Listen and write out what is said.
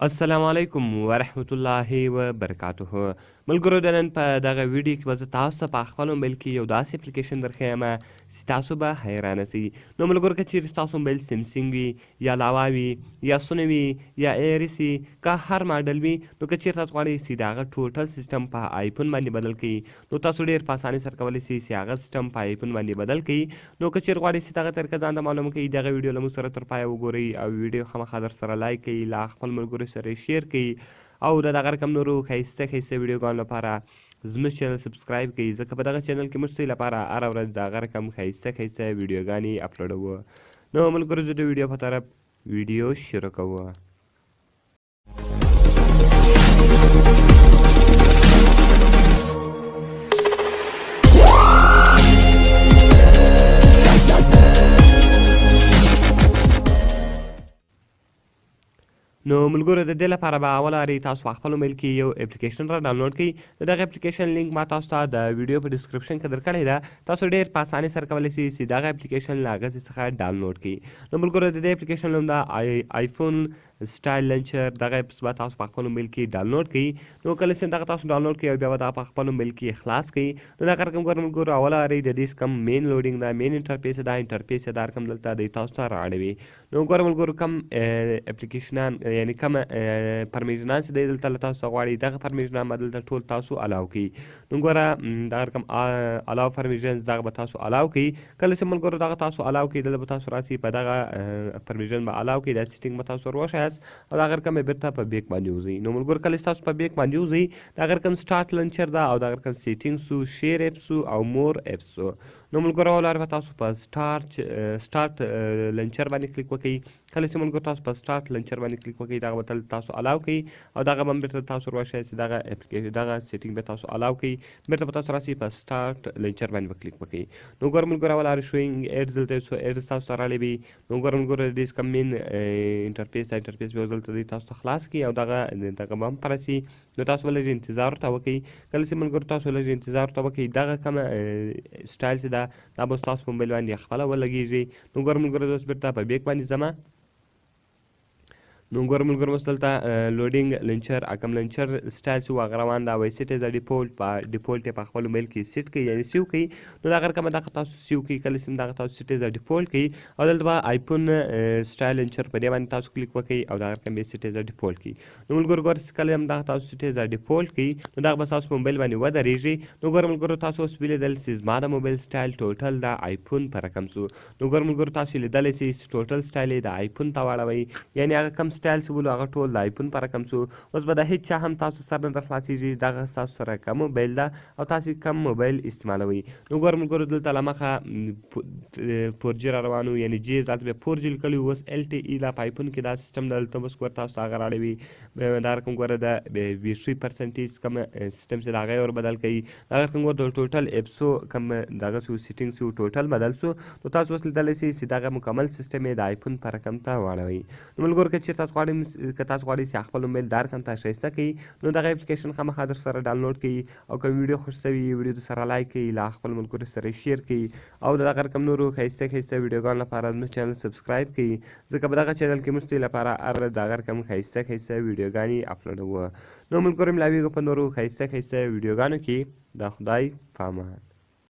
السلام علیکم ورحمت الله وبرکاته. ملګرو د نن په دغه ویډیو کې به زه تاسو ته په خپل موبایل کې یو داسې اپلیکیشن درښیم چې تاسو به حیرانه سئ. نو ملګرو که چیرې ستاسو موبایل سیمسنګ وي یا لاوا وي یا سونی وي یا ایریس وي که هر ماډل وي نو که چیرې تاسو غواړئ چې د هغه ټوټل سیسټم په آیفون باندې بدل کړئ نو تاسو ډېر په اسانۍ سره کولی سئ چې هغه سیسټم په آیفون باندې بدل کړئ. نو که چیرې غواړئ چې دغه طریقه ځان ته معلومه کړئ دغه ویډیو له موږ سره تر پایه وګورئ او ویډیو خامخا در سره لایک کړئ، له خپل ملګرو سره یې شیر کړئ او د دغه رقم نورو ښایسته ښایسته ویډیوګانو لپاره زموږ چینل سبسکرایب کړئ، ځکه په دغه چینل کې موږ ستاسو لپاره هره ورځ د هغه رقم ښایسته ښایسته ویډیوګانې اپلوډوو. نو ملګرو زه د ویډیو په طرف ویډیو شروع کوو. نو ملګرو د دې لپاره به اول هرې تاسو په خپل موبایل کې یو اپلیکیشن را ډاونلوډ کړئ. د دغه اپلیکیشن لینک ما تاسو ته د ویډیو په ډسکرپشن کې درکړې ده. تاسو ډېر په اسانۍ سره کولی شئ چې دغه اپلیکیشن له هغه ځای څخه ډاونلوډ کړئ. نو ملګرو د دې اپلیکیشن نوم ده آیفون سټایل لنچر. دغه اپس به تاسو په خپل موبایل کې ډاونلوډ کړئ. نو کله چې دغه تاسو ډاونلوډ کړئ او بیا به دغه په خپل موبایل کې خلاص کړئ نو دغه رقم ګورئ ملګرو اوله هرې د دې کوم مین لوډینګ ده، مین انټرفیس ده، انټرفیس یې دا رقم دلته دی تاسو ته رااړوي. نو ګوره ملګرو کوم اپلیکیشنان یعنې کوم پرمیشنان چې دی دلته له تاسو څخه غواړي دغه پرمیشنان به دلته ټول تاسو الاو کړئ. نو ګوره دغه رقم الاو پرمیشنز دغه به تاسو الاو کړئ. کله چې ملګرو دغه تاسو الاو کړئ دلته به تاسو راسئ په دغه پرمیشن به الاو کړئ، دا سیټینګ به تاسو ور وښایاست او دغه رقم به بیرته په بیک باندې وځئ. نو ملګرو کله چې تاسو په بیک باندې وځئ دغه رقم سټارټ لنچر ده او دغه رقم سیټینګ سو، شیر اپس او مور اپس. نو ملګرو اول به تاسو په سټارټ لنچر باندې کلیک وکړئ. کله چې ملګرو تاسو په سټارټ لنچر باندې کلیک وکړئ دغه به تاسو الاو کړئ او دغه به بیرته تاسو ور وښایي چې دغه سیټینګ به تاسو الاو کړئ. بیرته به تاسو راسئ په سټارټ لنچر باندې به کلیک وکړئ. نو ګوره ملګرو اول شوینګ ایډز دلته څو ایډز تاسو ته رالیږي. نو ګوره ملګرو د دې کوم مین انټرفیس دا انټرفیس به دلته دی تاسو ته خلاص کړي او دغه به هم پرسي. نو تاسو به لږ انتظار ورته وکړئ. کله چې ملګرو تاسو لږ انتظار ورته وکړئ دغه کومه سټایل چې ده دا به ستاسو په موبایل باندې خپله ولګېږي. نو ګوره ملګرو زه اوس بیرته په بیک باندې ځمه. نو ګوره ملګرو اوس دلته لوډینګ لنچر کوم لنچر سټایل چې و هغه روان ده وایي سیټ از ډیفولټ په ډیفولټ یې په خپل موبایل کې سیټ کړئ یعنې سیو کړئ. نو دغه رقم دغه تاسو سیو کړئ. کله چې دغه تاسو سیټ از ډیفولټ کړئ او دلته به آیفون سټایل لنچر په دې باندې تاسو کلیک وکړئ او دغه رقم یې سیټ از ډیفولټ کړئ. نو ملګرو ګوره چې کله هم دغه تاسو سیټ از ډیفولټ کړئ نو دغه به ستاسو په موبایل باندې ودرېږي. نو ګوره ملګرو تاسو اوس ولیدل چې زما د موبایل سټایل ټوټل د آیفون په رقم سو. نو ګوره ملګرو تاسو لیدلی سئ چې ټوټل سټایل یې د آیفون ته واړوئ، یعنې هغه کوم سټایل چې بولو هغه ټول د آیفون په رقم سو. اوس به د هېڅ چا هم تاسو سر نه در خلاصېږي دغه ستاسو سره کوم موبایل ده او تاسې کوم موبایل استعمالوئ. نو ګوره ملګرو دلته له مخه 4G را روان و یعنې جی هلته بیا 4G لیکلي اوس LTE دا په آیفون کې دا سیسټم ده دلته اوس ګوره تاسو ته هغه راړوي. دا رقم ګوره د بیټري پرسنټیج کوم سیسټم چې د هغه یې ور بدل کوي. دا رقم ګوره د ټوټل اپسو کوم دغه سو سیټینګ سو ټوټل بدل سو. نو تاسو اوس لیدلی سئ چې دغه مکمل سیسټم یې د آیفون په رقم ته واړوئ. نو ملګرو که چېرې تاسو غواړئ چې خپل موبایل دا رقم ته ښایسته کړئ نو دغه اپلیکیشن خامخا در سره ډاونلوډ کړئ او که ویډیو خوښ شوي ویډیو در سره لایک کړئ، له خپل ملګرو سره یې شیر کړئ او د دغه رقم نورو ښایسته ښایسته ویډیوګانو لپاره زموږ چینل سبسکرایب کړئ، ځکه په دغه چینل کې موږ ستاسو لپاره هر ورځ د هغه رقم ښایسته ښایسته ویډیوګانې اپلوډوو. نو ملګرو ملاویږو په نورو ښایسته ښایسته ویډیوګانو کې. د خدای په امان.